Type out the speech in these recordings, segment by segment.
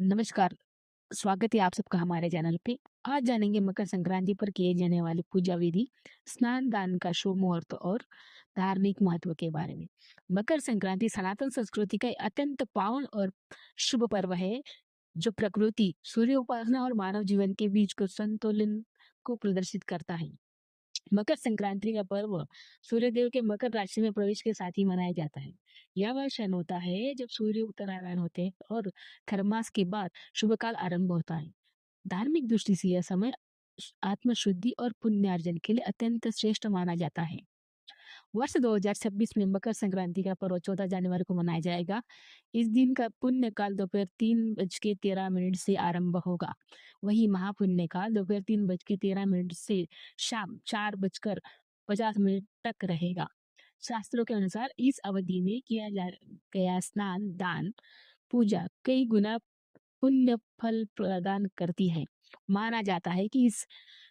नमस्कार, स्वागत है आप सबका हमारे चैनल पे। आज जानेंगे मकर संक्रांति पर किए जाने वाली पूजा विधि, स्नान दान का शुभ मुहूर्त और धार्मिक महत्व के बारे में। मकर संक्रांति सनातन संस्कृति का एक अत्यंत पावन और शुभ पर्व है, जो प्रकृति, सूर्य उपासना और मानव जीवन के बीच को संतुलन को प्रदर्शित करता है। मकर संक्रांति का पर्व सूर्यदेव के मकर राशि में प्रवेश के साथ ही मनाया जाता है। यह वह क्षण होता है जब सूर्य उत्तरायण होते हैं और खरमास के बाद शुभ काल आरंभ होता है। धार्मिक दृष्टि से यह समय आत्मशुद्धि और पुण्यार्जन के लिए अत्यंत श्रेष्ठ माना जाता है। वर्ष 2026 में मकर संक्रांति का पर्व 14 जनवरी को मनाया जाएगा। इस दिन का पुण्य काल दोपहर 3:13 से आरंभ होगा। वही महापुण्य काल दोपहर 3:13 से शाम 4:50 तक रहेगा। शास्त्रों के अनुसार इस अवधि में किया गया स्नान दान पूजा कई गुना पुण्य फल प्रदान करती है। माना जाता है कि इस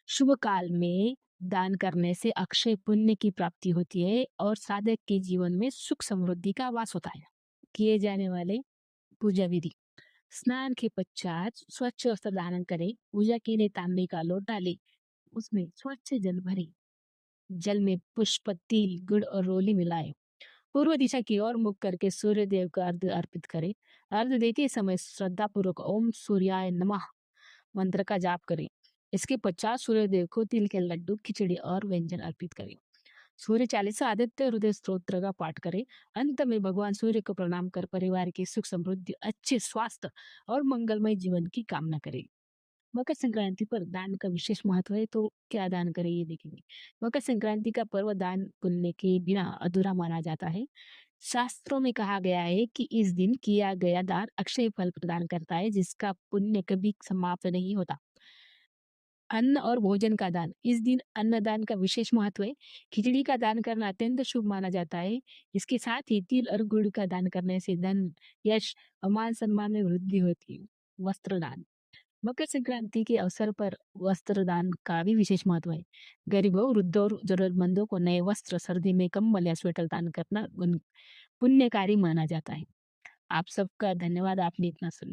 शुभ काल में दान करने से अक्षय पुण्य की प्राप्ति होती है और साधक के जीवन में सुख समृद्धि का वास होता है। किए जाने वाले पूजा विधि: स्नान के पश्चात स्वच्छ वस्त्र धारण करें। पूजा के लिए तांबे का लोटा लें, उसमें स्वच्छ जल भरें। जल में पुष्प, तिल, गुड़ और रोली मिलाएं। पूर्व दिशा की ओर मुख करके सूर्य देव को अर्घ्य अर्पित करें। अर्घ्य देते समय श्रद्धा पूर्वक ओम सूर्याय नमः मंत्र का जाप करें। इसके पश्चात सूर्य देव को तिल के लड्डू, खिचड़ी और व्यंजन अर्पित करें। सूर्य चालीसा, आदित्य हृदय स्तोत्र का पाठ करें। अंत में भगवान सूर्य को प्रणाम कर परिवार की सुख समृद्धि, अच्छे स्वास्थ्य और मंगलमय जीवन की कामना करें। मकर संक्रांति पर दान का विशेष महत्व है, तो क्या दान करें ये देखेंगे। मकर संक्रांति का पर्व दान पुण्य के बिना अधूरा माना जाता है। शास्त्रों में कहा गया है कि इस दिन किया गया दान अक्षय फल प्रदान करता है, जिसका पुण्य कभी समाप्त नहीं होता। अन्न और भोजन का दान: इस दिन अन्नदान का विशेष महत्व है। खिचड़ी का दान करना अत्यंत शुभ माना जाता है। इसके साथ ही तिल और गुड़ का दान करने से धन, यश और मान सम्मान में वृद्धि होती है। वस्त्र दान: मकर संक्रांति के अवसर पर वस्त्र दान का भी विशेष महत्व है। गरीबों, वृद्धों और जरूरतमंदों को नए वस्त्र, सर्दी में कंबल या स्वेटर दान करना पुण्यकारी माना जाता है। आप सबका धन्यवाद, आपने इतना सुना।